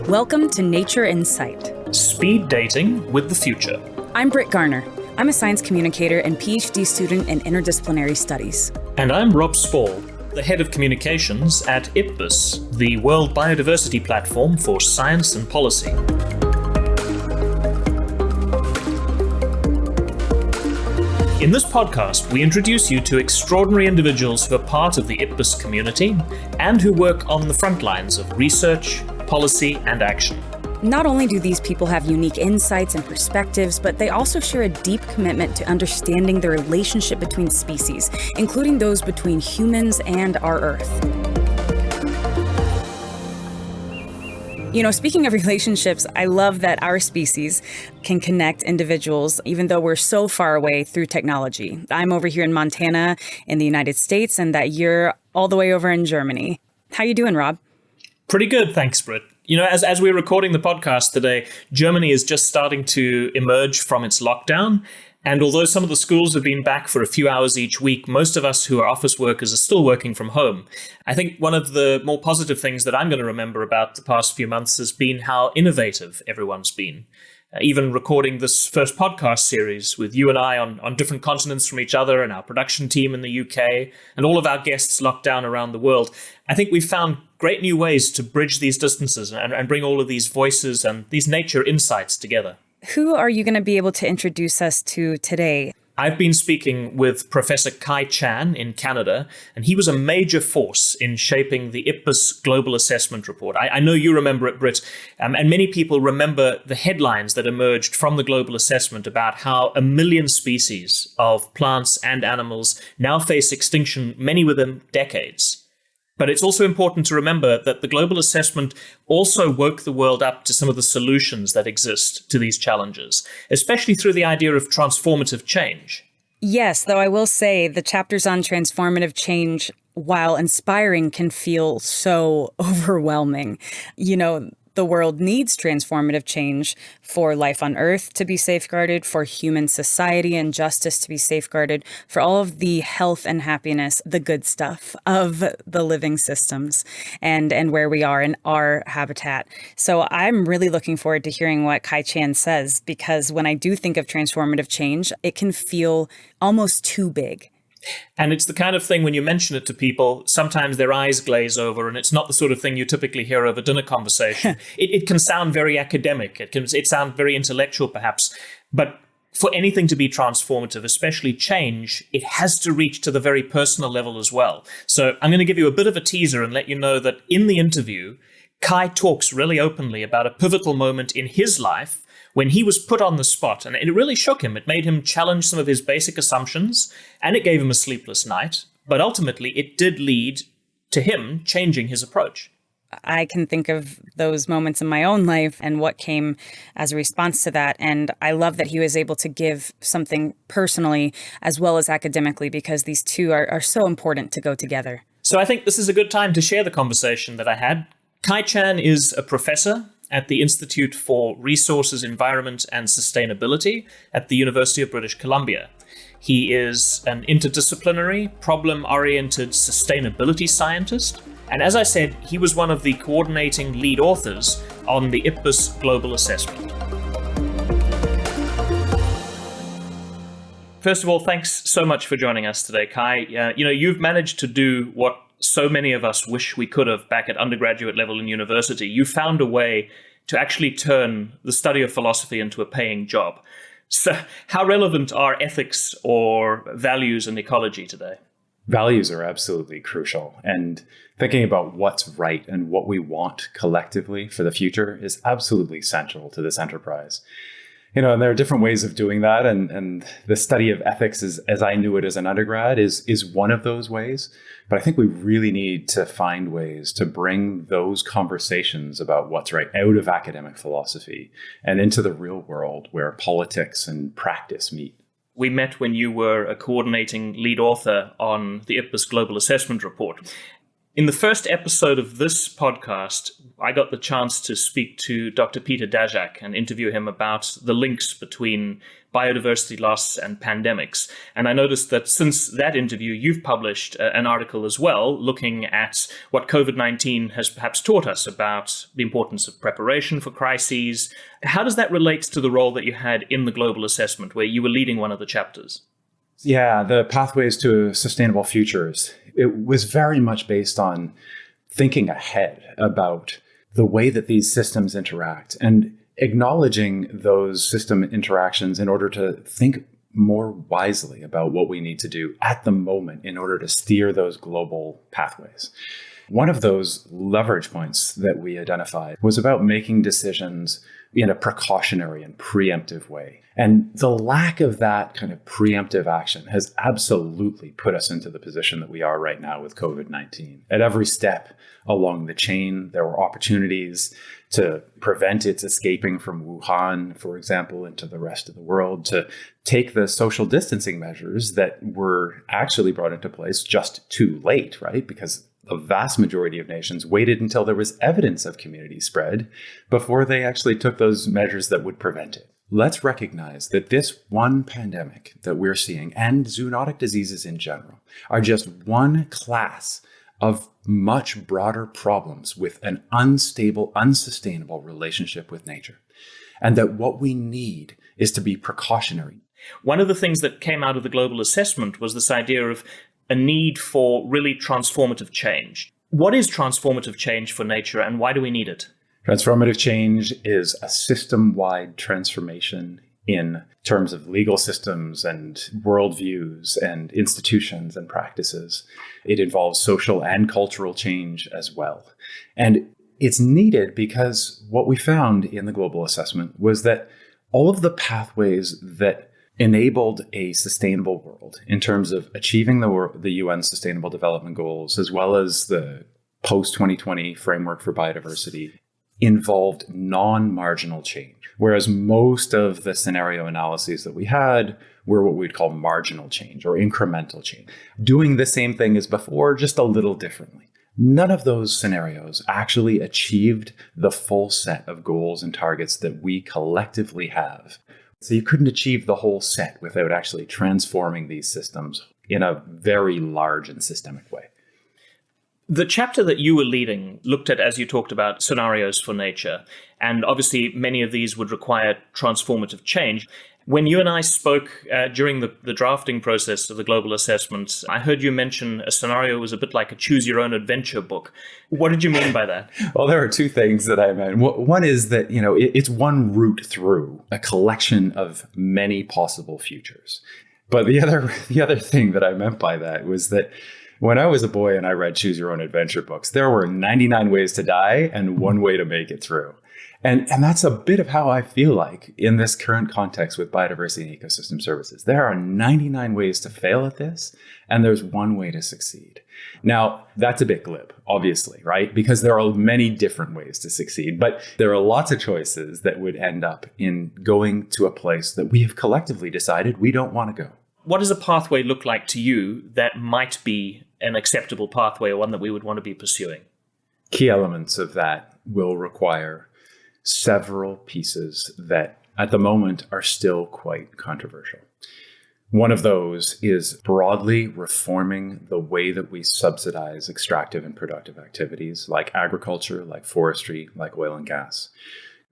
Welcome to Nature in Sight. Speed dating with the future. I'm Britt Garner. I'm a science communicator and PhD student in interdisciplinary studies. And I'm Rob Spall, the head of communications at IPBES, the World Biodiversity Platform for Science and Policy. In this podcast, we introduce you to extraordinary individuals who are part of the IPBES community and who work on the front lines of research, policy, and action. Not only do these people have unique insights and perspectives, but they also share a deep commitment to understanding the relationship between species, including those between humans and our Earth. You know, speaking of relationships, I love that our species can connect individuals, even though we're so far away through technology. I'm over here in Montana in the United States, and that you're all the way over in Germany. How you doing, Rob? Pretty good, thanks, Britt. You know, as we're recording the podcast today, Germany is just starting to emerge from its lockdown. And although some of the schools have been back for a few hours each week, most of us who are office workers are still working from home. I think one of the more positive things that I'm going to remember about the past few months has been how innovative everyone's been. Even recording this first podcast series with you and I on different continents from each other, and our production team in the UK, and all of our guests locked down around the world, I think we've found great new ways to bridge these distances and bring all of these voices and these nature insights together. Who are you going to be able to introduce us to today? I've been speaking with Professor Kai Chan in Canada, and he was a major force in shaping the IPBES Global Assessment report. I know you remember it, Britt, and many people remember the headlines that emerged from the global assessment about how 1 million species of plants and animals now face extinction, many within decades. But it's also important to remember that the global assessment also woke the world up to some of the solutions that exist to these challenges, especially through the idea of transformative change. Yes, though I will say the chapters on transformative change, while inspiring, can feel so overwhelming. You know, the world needs transformative change for life on Earth to be safeguarded, for human society and justice to be safeguarded, for all of the health and happiness, the good stuff of the living systems and where we are in our habitat. So I'm really looking forward to hearing what Kai Chan says, because when I do think of transformative change, it can feel almost too big. And it's the kind of thing when you mention it to people, sometimes their eyes glaze over, and it's not the sort of thing you typically hear over dinner conversation. It can sound very academic. It sound very intellectual, perhaps. But for anything to be transformative, especially change, it has to reach to the very personal level as well. So I'm going to give you a bit of a teaser and let you know that in the interview, Kai talks really openly about a pivotal moment in his life when he was put on the spot, and it really shook him. It made him challenge some of his basic assumptions, and it gave him a sleepless night. But ultimately, it did lead to him changing his approach. I can think of those moments in my own life and what came as a response to that. And I love that he was able to give something personally as well as academically, because these two are so important to go together. So I think this is a good time to share the conversation that I had. Kai Chan is a professor at the Institute for Resources, Environment and Sustainability at the University of British Columbia. He is an interdisciplinary, problem-oriented sustainability scientist. And as I said, he was one of the coordinating lead authors on the IPBES Global Assessment. First of all, thanks so much for joining us today, Kai. You've managed to do what so many of us wish we could have back at undergraduate level in university. You found a way to actually turn the study of philosophy into a paying job. So how relevant are ethics or values in ecology today? Values are absolutely crucial. And thinking about what's right and what we want collectively for the future is absolutely central to this enterprise. You know, and there are different ways of doing that. And the study of ethics, as I knew it as an undergrad, is one of those ways. But I think we really need to find ways to bring those conversations about what's right out of academic philosophy and into the real world where politics and practice meet. We met when you were a coordinating lead author on the IPBES Global Assessment report. In the first episode of this podcast, I got the chance to speak to Dr. Peter Daszak and interview him about the links between biodiversity loss and pandemics. And I noticed that since that interview, you've published an article as well, looking at what COVID-19 has perhaps taught us about the importance of preparation for crises. How does that relate to the role that you had in the global assessment, where you were leading one of the chapters? Yeah, the Pathways to Sustainable Futures. It was very much based on thinking ahead about the way that these systems interact and acknowledging those system interactions in order to think more wisely about what we need to do at the moment in order to steer those global pathways. One of those leverage points that we identified was about making decisions in a precautionary and preemptive way. And the lack of that kind of preemptive action has absolutely put us into the position that we are right now with COVID-19. At every step along the chain, there were opportunities to prevent its escaping from Wuhan, for example, into the rest of the world, to take the social distancing measures that were actually brought into place just too late, right? Because the vast majority of nations waited until there was evidence of community spread before they actually took those measures that would prevent it. Let's recognize that this one pandemic that we're seeing and zoonotic diseases in general are just one class of much broader problems with an unstable, unsustainable relationship with nature. And that what we need is to be precautionary. One of the things that came out of the global assessment was this idea of a need for really transformative change. What is transformative change for nature, and why do we need it? Transformative change is a system-wide transformation in terms of legal systems and worldviews and institutions and practices. It involves social and cultural change as well. And it's needed because what we found in the global assessment was that all of the pathways that enabled a sustainable world in terms of achieving the UN Sustainable Development Goals, as well as the post-2020 framework for biodiversity, involved non-marginal change. Whereas most of the scenario analyses that we had were what we'd call marginal change or incremental change, doing the same thing as before, just a little differently. None of those scenarios actually achieved the full set of goals and targets that we collectively have. So you couldn't achieve the whole set without actually transforming these systems in a very large and systemic way. The chapter that you were leading looked at, as you talked about, scenarios for nature. And obviously, many of these would require transformative change. When you and I spoke during the drafting process of the global assessment, I heard you mention a scenario was a bit like a choose-your-own-adventure book. What did you mean by that? Well, there are two things that I meant. One is that, it's one route through a collection of many possible futures. But the other thing that I meant by that was that when I was a boy and I read Choose Your Own Adventure books, there were 99 ways to die and one way to make it through. And that's a bit of how I feel like in this current context with biodiversity and ecosystem services. There are 99 ways to fail at this, and there's one way to succeed. Now, that's a bit glib, obviously, right? Because there are many different ways to succeed, but there are lots of choices that would end up in going to a place that we have collectively decided we don't want to go. What does a pathway look like to you that might be an acceptable pathway or one that we would want to be pursuing? Key elements of that will require several pieces that at the moment are still quite controversial. One of those is broadly reforming the way that we subsidize extractive and productive activities like agriculture, like forestry, like oil and gas,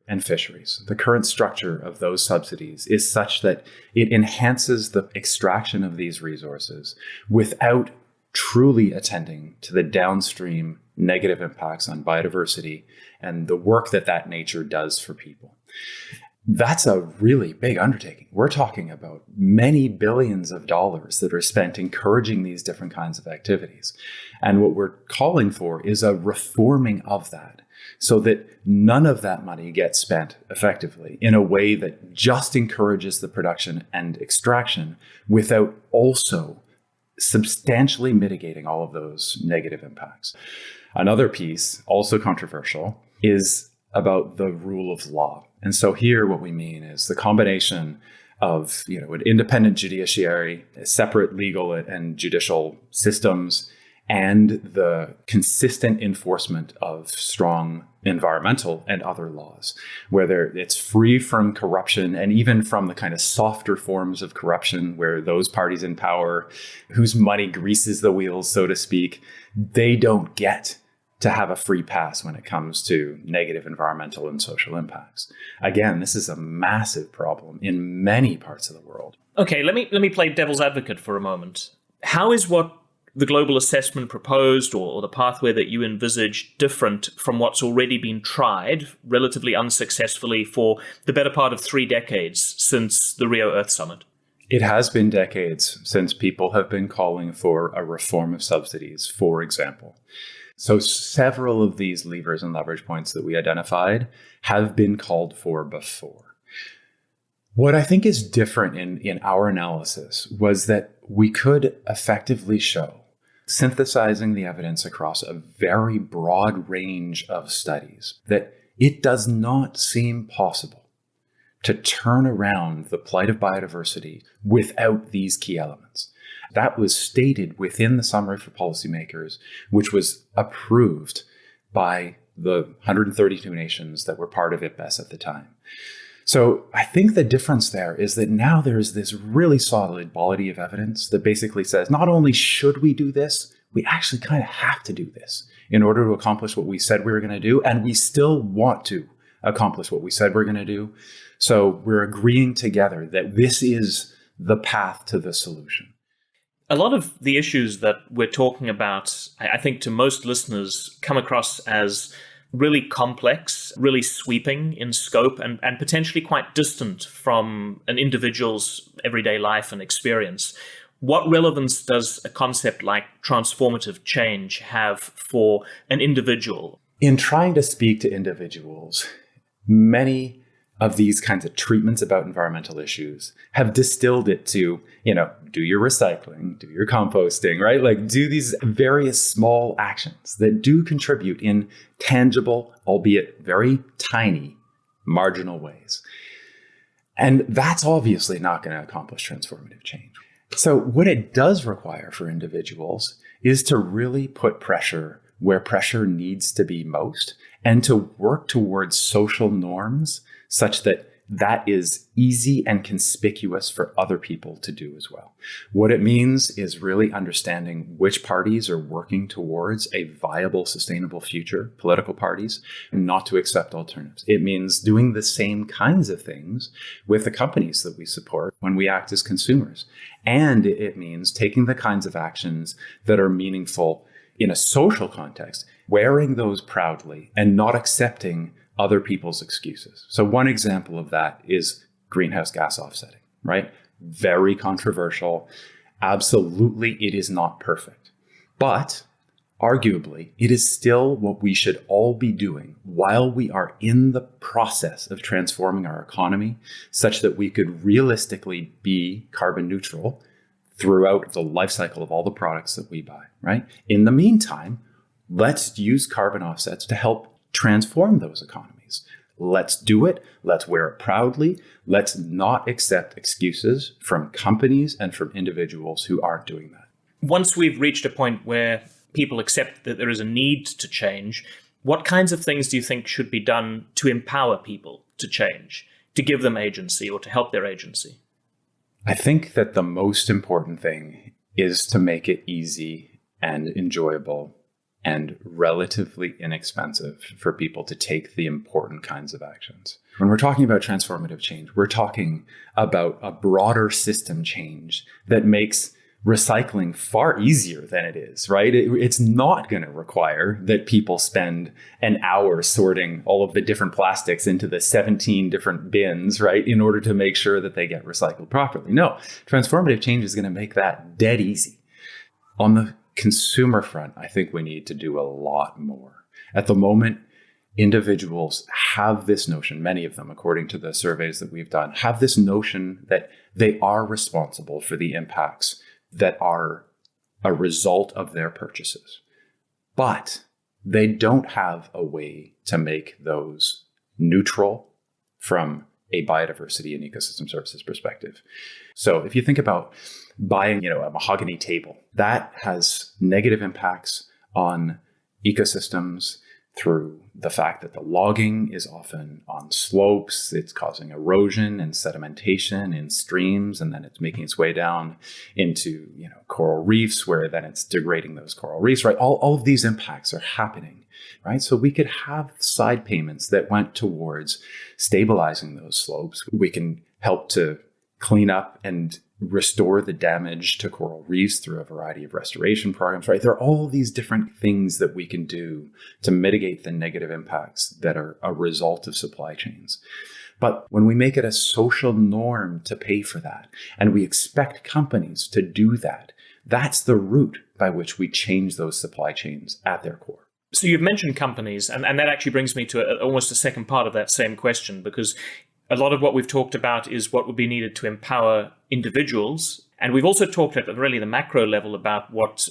and fisheries. The current structure of those subsidies is such that it enhances the extraction of these resources without truly attending to the downstream negative impacts on biodiversity and the work that nature does for people. That's a really big undertaking. We're talking about many billions of dollars that are spent encouraging these different kinds of activities. And what we're calling for is a reforming of that so that none of that money gets spent effectively in a way that just encourages the production and extraction without also substantially mitigating all of those negative impacts. Another piece, also controversial, is about the rule of law. And so here what we mean is the combination of an independent judiciary, separate legal and judicial systems, and the consistent enforcement of strong environmental and other laws, whether it's free from corruption and even from the kind of softer forms of corruption where those parties in power whose money greases the wheels, so to speak, they don't get to have a free pass when it comes to negative environmental and social impacts. Again, this is a massive problem in many parts of the world. Okay, let me play devil's advocate for a moment. How is what the global assessment proposed or the pathway that you envisage different from what's already been tried relatively unsuccessfully for the better part of 3 decades since the Rio Earth Summit? It has been decades since people have been calling for a reform of subsidies, for example. So several of these levers and leverage points that we identified have been called for before. What I think is different in our analysis was that we could effectively show, synthesizing the evidence across a very broad range of studies, that it does not seem possible to turn around the plight of biodiversity without these key elements. That was stated within the summary for policymakers, which was approved by the 132 nations that were part of IPBES at the time. So I think the difference there is that now there's this really solid body of evidence that basically says not only should we do this, we actually kind of have to do this in order to accomplish what we said we were going to do. And we still want to accomplish what we said we're going to do. So we're agreeing together that this is the path to the solution. A lot of the issues that we're talking about, I think to most listeners, come across as really complex, really sweeping in scope, and potentially quite distant from an individual's everyday life and experience. What relevance does a concept like transformative change have for an individual? In trying to speak to individuals, many of these kinds of treatments about environmental issues have distilled it to, do your recycling, do your composting, right? Like do these various small actions that do contribute in tangible, albeit very tiny, marginal ways. And that's obviously not going to accomplish transformative change. So what it does require for individuals is to really put pressure where pressure needs to be most and to work towards social norms such that that is easy and conspicuous for other people to do as well. What it means is really understanding which parties are working towards a viable, sustainable future, political parties, and not to accept alternatives. It means doing the same kinds of things with the companies that we support when we act as consumers. And it means taking the kinds of actions that are meaningful in a social context, wearing those proudly and not accepting other people's excuses. So one example of that is greenhouse gas offsetting, right? Very controversial. Absolutely, it is not perfect. But arguably, it is still what we should all be doing while we are in the process of transforming our economy such that we could realistically be carbon neutral throughout the life cycle of all the products that we buy, right? In the meantime, let's use carbon offsets to help transform those economies. Let's do it. Let's wear it proudly. Let's not accept excuses from companies and from individuals who aren't doing that. Once we've reached a point where people accept that there is a need to change, what kinds of things do you think should be done to empower people to change, to give them agency or to help their agency? I think that the most important thing is to make it easy and enjoyable and relatively inexpensive for people to take the important kinds of actions. When we're talking about transformative change, we're talking about a broader system change that makes recycling far easier than it is, right? It's not going to require that people spend an hour sorting all of the different plastics into the 17 different bins, right, in order to make sure that they get recycled properly. No, transformative change is going to make that dead easy. On the consumer front, I think we need to do a lot more. At the moment, individuals have this notion, many of them, according to the surveys that we've done, have this notion that they are responsible for the impacts that are a result of their purchases. But they don't have a way to make those neutral from a biodiversity and ecosystem services perspective. So if you think about buying, a mahogany table, that has negative impacts on ecosystems through the fact that the logging is often on slopes. It's causing erosion and sedimentation in streams, and then it's making its way down into, coral reefs, where then it's degrading those coral reefs, right? All of these impacts are happening, right? So we could have side payments that went towards stabilizing those slopes. We can help to clean up and restore the damage to coral reefs through a variety of restoration programs, right? There are all these different things that we can do to mitigate the negative impacts that are a result of supply chains. But when we make it a social norm to pay for that, and we expect companies to do that, that's the route by which we change those supply chains at their core. So you've mentioned companies, and that actually brings me to almost a second part of that same question, because a lot of what we've talked about is what would be needed to empower individuals. And we've also talked at really the macro level about what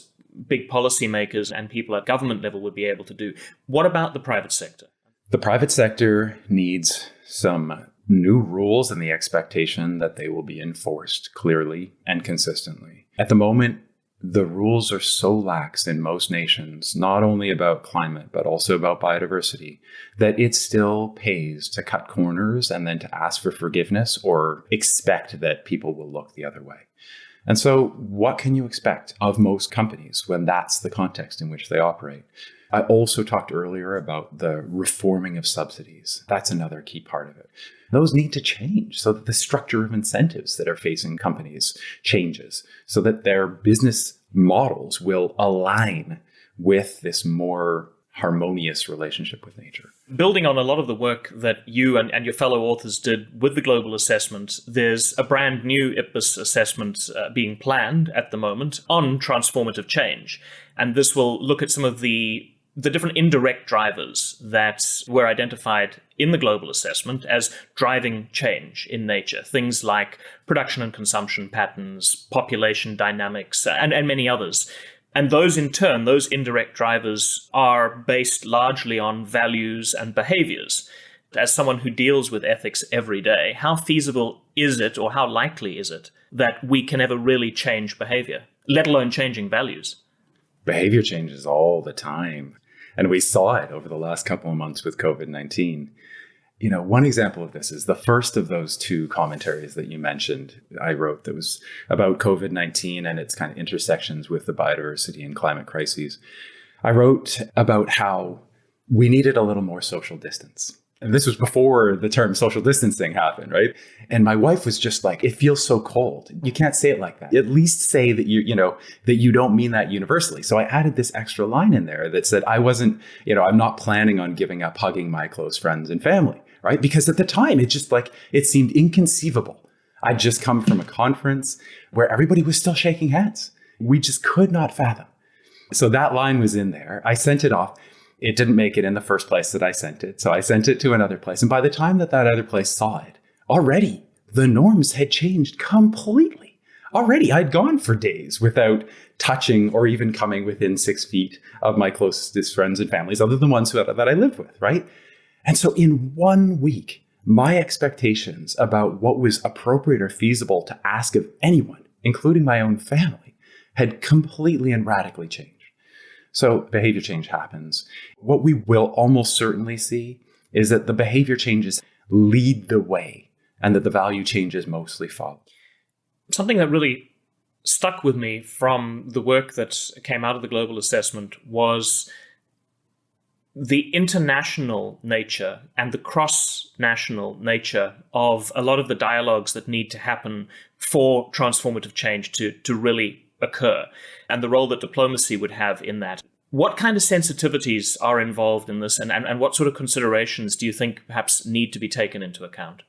big policymakers and people at government level would be able to do. What about the private sector? The private sector needs some new rules and the expectation that they will be enforced clearly and consistently. At the moment, the rules are so lax in most nations, not only about climate, but also about biodiversity, that it still pays to cut corners and then to ask for forgiveness or expect that people will look the other way. And so what can you expect of most companies when that's the context in which they operate? I also talked earlier about the reforming of subsidies. That's another key part of it. Those need to change so that the structure of incentives that are facing companies changes, so that their business models will align with this more harmonious relationship with nature. Building on a lot of the work that you and your fellow authors did with the global assessment, there's a brand new IPBES assessment being planned at the moment on transformative change. And this will look at some of the different indirect drivers that were identified in the global assessment as driving change in nature. Things like production and consumption patterns, population dynamics, and many others. And those in turn, those indirect drivers are based largely on values and behaviors. As someone who deals with ethics every day, how feasible is it, or how likely is it, that we can ever really change behavior, let alone changing values? Behavior changes all the time. And we saw it over the last couple of months with COVID-19. One example of this is the first of those two commentaries that you mentioned I wrote that was about COVID-19 and its kind of intersections with the biodiversity and climate crises. I wrote about how we needed a little more social distance. And this was before the term social distancing happened, right? And my wife was just like, it feels so cold. You can't say it like that. At least say that that you don't mean that universally. So I added this extra line in there that said I'm not planning on giving up hugging my close friends and family, right? Because at the time, it seemed inconceivable. I'd just come from a conference where everybody was still shaking hands. We just could not fathom. So that line was in there. I sent it off. It didn't make it in the first place that I sent it. So I sent it to another place. And by the time that other place saw it, already the norms had changed completely. Already I'd gone for days without touching or even coming within 6 feet of my closest friends and families, other than ones that I live with, right? And so in 1 week, my expectations about what was appropriate or feasible to ask of anyone, including my own family, had completely and radically changed. So behavior change happens. What we will almost certainly see is that the behavior changes lead the way and that the value changes mostly follow. Something that really stuck with me from the work that came out of the global assessment was the international nature and the cross-national nature of a lot of the dialogues that need to happen for transformative change to really occur, and the role that diplomacy would have in that. What kind of sensitivities are involved in this, and what sort of considerations do you think perhaps need to be taken into account?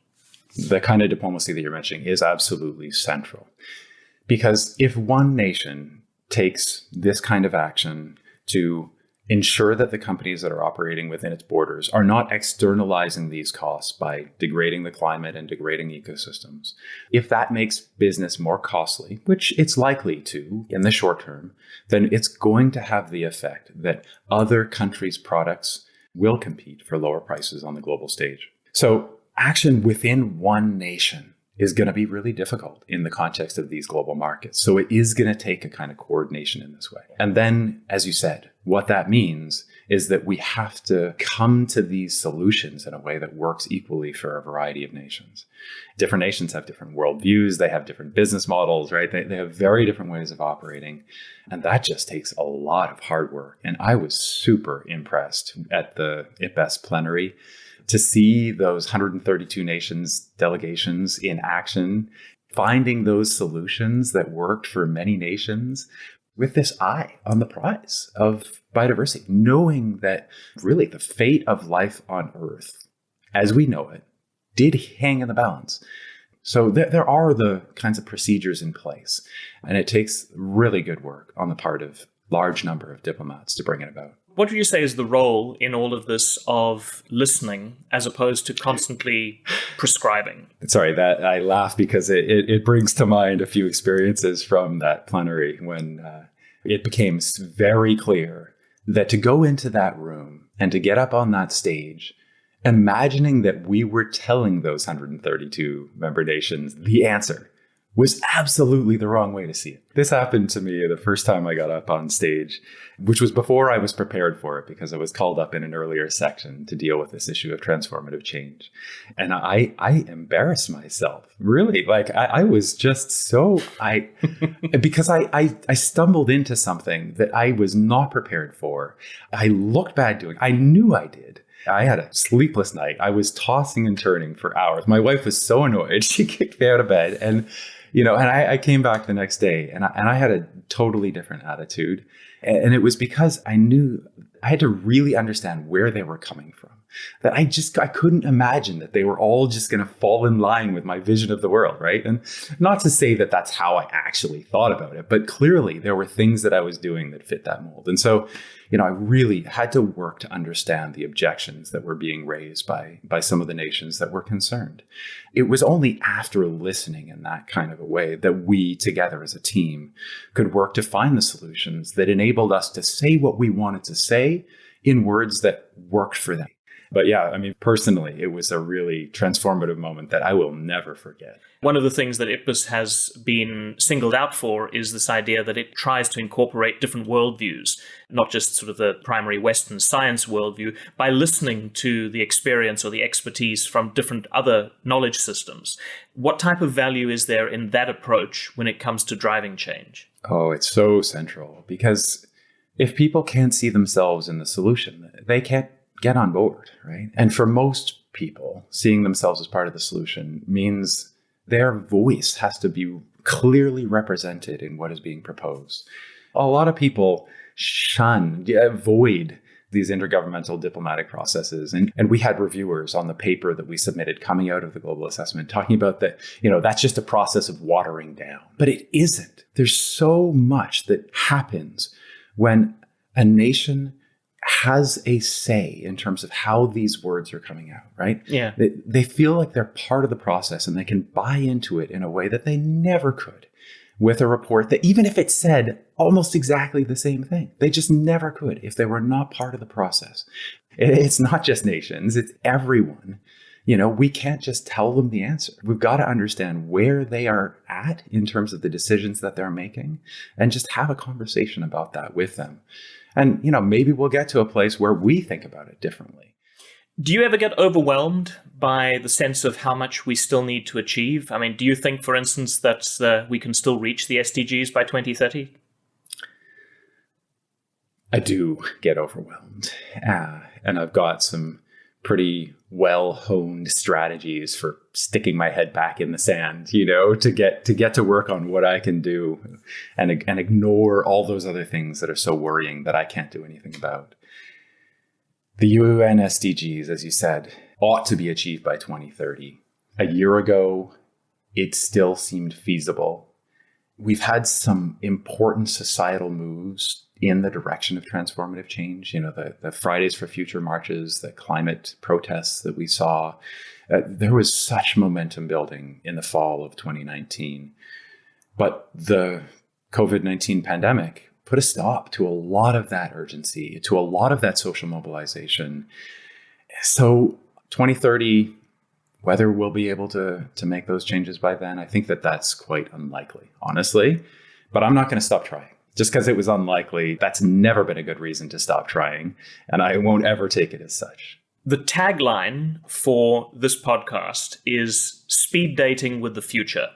The kind of diplomacy that you're mentioning is absolutely central. Because if one nation takes this kind of action to ensure that the companies that are operating within its borders are not externalizing these costs by degrading the climate and degrading ecosystems, if that makes business more costly, which it's likely to in the short term, then it's going to have the effect that other countries' products will compete for lower prices on the global stage. So action within one nation is going to be really difficult in the context of these global markets. So it is going to take a kind of coordination in this way. And then, as you said, what that means is that we have to come to these solutions in a way that works equally for a variety of nations. Different nations have different worldviews. They have different business models, right? They have very different ways of operating. And that just takes a lot of hard work. And I was super impressed at the IPBES plenary to see those 132 nations delegations in action, finding those solutions that worked for many nations with this eye on the prize of biodiversity, knowing that really the fate of life on Earth, as we know it, did hang in the balance. So there are the kinds of procedures in place, and it takes really good work on the part of a large number of diplomats to bring it about. What would you say is the role in all of this of listening as opposed to constantly prescribing? Sorry, that I laugh because it brings to mind a few experiences from that plenary when it became very clear that to go into that room and to get up on that stage, imagining that we were telling those 132 member nations the answer was absolutely the wrong way to see it. This happened to me the first time I got up on stage, which was before I was prepared for it because I was called up in an earlier section to deal with this issue of transformative change. And I embarrassed myself, really. Like I was just so, because I stumbled into something that I was not prepared for. I looked bad doing it. I knew I did. I had a sleepless night. I was tossing and turning for hours. My wife was so annoyed. She kicked me out of bed. And I came back the next day and I had a totally different attitude. And it was because I knew I had to really understand where they were coming from. That I couldn't imagine that they were all just going to fall in line with my vision of the world, right? And not to say that that's how I actually thought about it, but clearly there were things that I was doing that fit that mold. And so, I really had to work to understand the objections that were being raised by some of the nations that were concerned. It was only after listening in that kind of a way that we together as a team could work to find the solutions that enabled us to say what we wanted to say in words that worked for them. But yeah, personally, it was a really transformative moment that I will never forget. One of the things that IPBES has been singled out for is this idea that it tries to incorporate different worldviews, not just sort of the primary Western science worldview, by listening to the experience or the expertise from different other knowledge systems. What type of value is there in that approach when it comes to driving change? Oh, it's so central, because if people can't see themselves in the solution, they can't get on board, right? And for most people, seeing themselves as part of the solution means their voice has to be clearly represented in what is being proposed. A lot of people avoid these intergovernmental diplomatic processes. And we had reviewers on the paper that we submitted coming out of the global assessment talking about that, that's just a process of watering down. But it isn't. There's so much that happens when a nation has a say in terms of how these words are coming out, right? Yeah. They feel like they're part of the process and they can buy into it in a way that they never could with a report that even if it said almost exactly the same thing, they just never could if they were not part of the process. It's not just nations, it's everyone. We can't just tell them the answer. We've got to understand where they are at in terms of the decisions that they're making and just have a conversation about that with them. And, maybe we'll get to a place where we think about it differently. Do you ever get overwhelmed by the sense of how much we still need to achieve? Do you think, for instance, that we can still reach the SDGs by 2030? I do get overwhelmed. And I've got some pretty well-honed strategies for sticking my head back in the sand, to get to work on what I can do and ignore all those other things that are so worrying that I can't do anything about. The UN SDGs, as you said, ought to be achieved by 2030. A year ago, it still seemed feasible. We've had some important societal moves in the direction of transformative change. The Fridays for Future marches, the climate protests that we saw. There was such momentum building in the fall of 2019. But the COVID-19 pandemic put a stop to a lot of that urgency, to a lot of that social mobilization. So 2030 Whether we'll be able to make those changes by then, I think that that's quite unlikely, honestly. But I'm not going to stop trying. Just because it was unlikely, that's never been a good reason to stop trying. And I won't ever take it as such. The tagline for this podcast is speed dating with the future.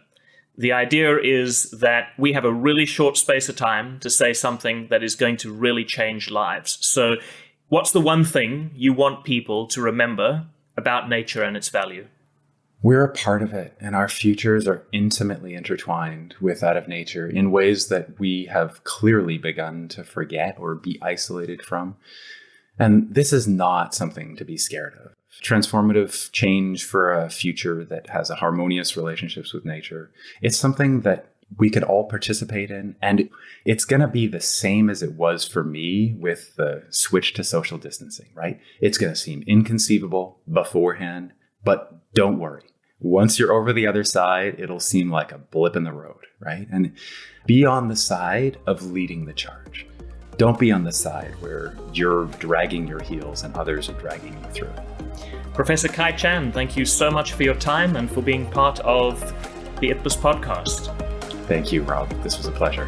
The idea is that we have a really short space of time to say something that is going to really change lives. So what's the one thing you want people to remember about nature and its value? We're a part of it, and our futures are intimately intertwined with that of nature in ways that we have clearly begun to forget or be isolated from. And this is not something to be scared of. Transformative change for a future that has a harmonious relationships with nature, it's something that we could all participate in. And it's going to be the same as it was for me with the switch to social distancing, right? It's going to seem inconceivable beforehand, but don't worry. Once you're over the other side, it'll seem like a blip in the road, right? And be on the side of leading the charge. Don't be on the side where you're dragging your heels and others are dragging you through. Professor Kai Chan, thank you so much for your time and for being part of the IPBES podcast. Thank you, Rob. This was a pleasure.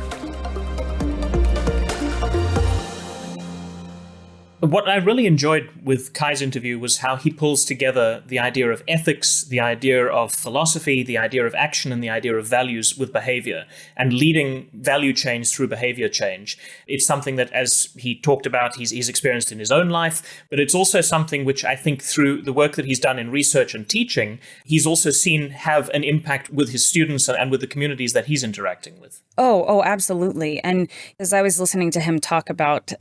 What I really enjoyed with Kai's interview was how he pulls together the idea of ethics, the idea of philosophy, the idea of action, and the idea of values with behavior, and leading value change through behavior change. It's something that, as he talked about, he's experienced in his own life, but it's also something which I think through the work that he's done in research and teaching, he's also seen have an impact with his students and with the communities that he's interacting with. Oh, absolutely. And as I was listening to him talk about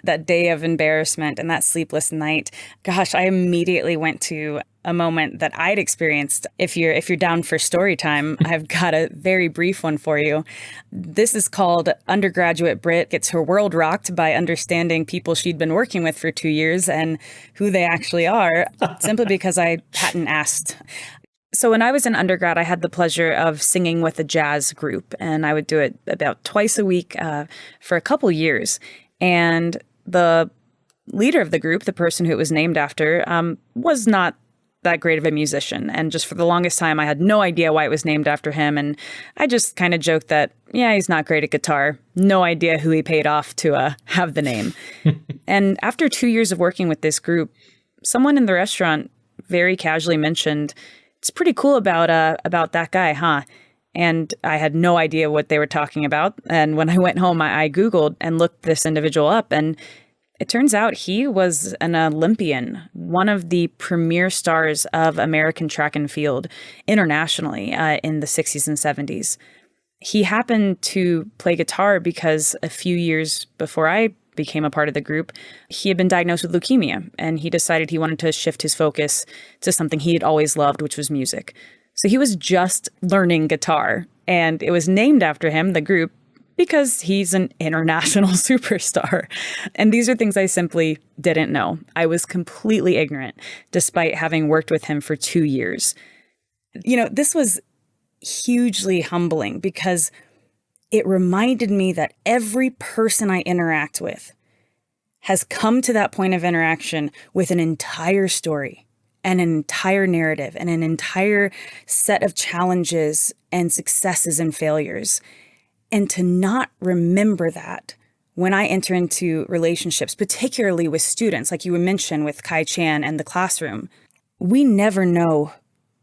that day of embarrassment and that sleepless night, gosh, I immediately went to a moment that I'd experienced. If you're down for story time, I've got a very brief one for you. This is called Undergraduate Brit Gets Her World Rocked by Understanding People She'd Been Working With for 2 years and who they actually are, simply because I hadn't asked. So when I was in undergrad, I had the pleasure of singing with a jazz group, and I would do it about twice a week for a couple years. And the leader of the group, the person who it was named after, was not that great of a musician. And just for the longest time, I had no idea why it was named after him. And I just kind of joked that, yeah, he's not great at guitar. No idea who he paid off to have the name. And after 2 years of working with this group, someone in the restaurant very casually mentioned, "It's pretty cool about that guy, huh?" And I had no idea what they were talking about. And when I went home, I Googled and looked this individual up. And it turns out he was an Olympian, one of the premier stars of American track and field internationally in the 60s and 70s. He happened to play guitar because a few years before I became a part of the group, he had been diagnosed with leukemia, and he decided he wanted to shift his focus to something he had always loved, which was music. So he was just learning guitar, and it was named after him, the group, because he's an international superstar. And these are things I simply didn't know. I was completely ignorant, despite having worked with him for 2 years. You know, this was hugely humbling because it reminded me that every person I interact with has come to that point of interaction with an entire story and an entire narrative and an entire set of challenges and successes and failures. And to not remember that when I enter into relationships, particularly with students, like you mentioned with Kai Chan and the classroom, we never know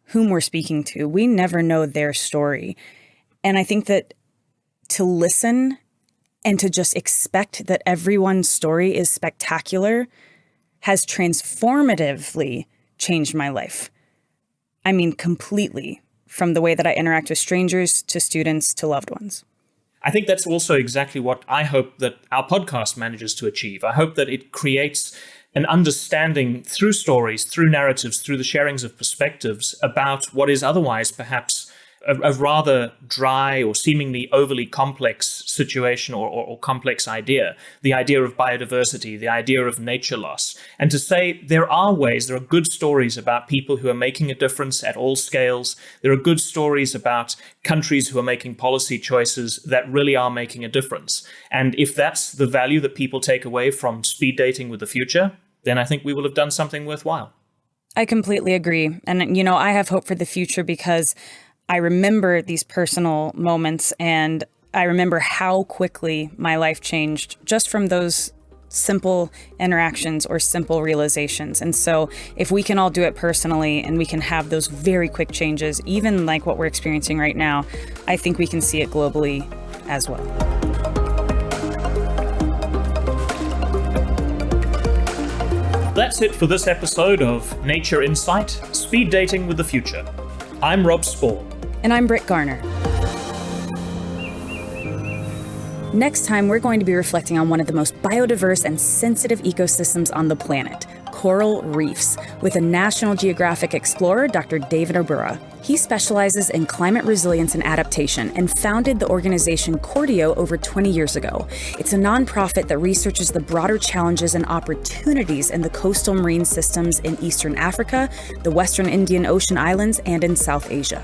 whom we're speaking to. We never know their story. And I think that to listen and to just expect that everyone's story is spectacular has transformatively changed my life. I mean, completely, from the way that I interact with strangers to students to loved ones. I think that's also exactly what I hope that our podcast manages to achieve. I hope that it creates an understanding through stories, through narratives, through the sharings of perspectives about what is otherwise perhaps a rather dry or seemingly overly complex situation or complex idea, the idea of biodiversity, the idea of nature loss. And to say there are good stories about people who are making a difference at all scales. There are good stories about countries who are making policy choices that really are making a difference. And if that's the value that people take away from speed dating with the future, then I think we will have done something worthwhile. I completely agree. And, I have hope for the future because I remember these personal moments and I remember how quickly my life changed just from those simple interactions or simple realizations. And so if we can all do it personally and we can have those very quick changes, even like what we're experiencing right now, I think we can see it globally as well. That's it for this episode of Nature Insight, Speed Dating with the Future. I'm Rob Spall. And I'm Britt Garner. Next time, we're going to be reflecting on one of the most biodiverse and sensitive ecosystems on the planet, coral reefs, with a National Geographic explorer, Dr. David Obura. He specializes in climate resilience and adaptation and founded the organization Cordio over 20 years ago. It's a nonprofit that researches the broader challenges and opportunities in the coastal marine systems in Eastern Africa, the Western Indian Ocean Islands, and in South Asia.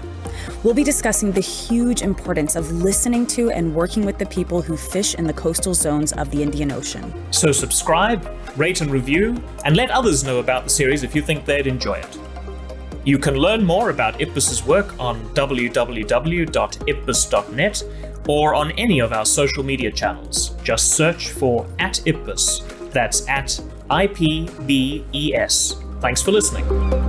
We'll be discussing the huge importance of listening to and working with the people who fish in the coastal zones of the Indian Ocean. So subscribe, rate and review, and let others know about the series if you think they'd enjoy it. You can learn more about IPBES's work on www.ipbes.net or on any of our social media channels. Just search for @IPBES. That's @IPBES. Thanks for listening.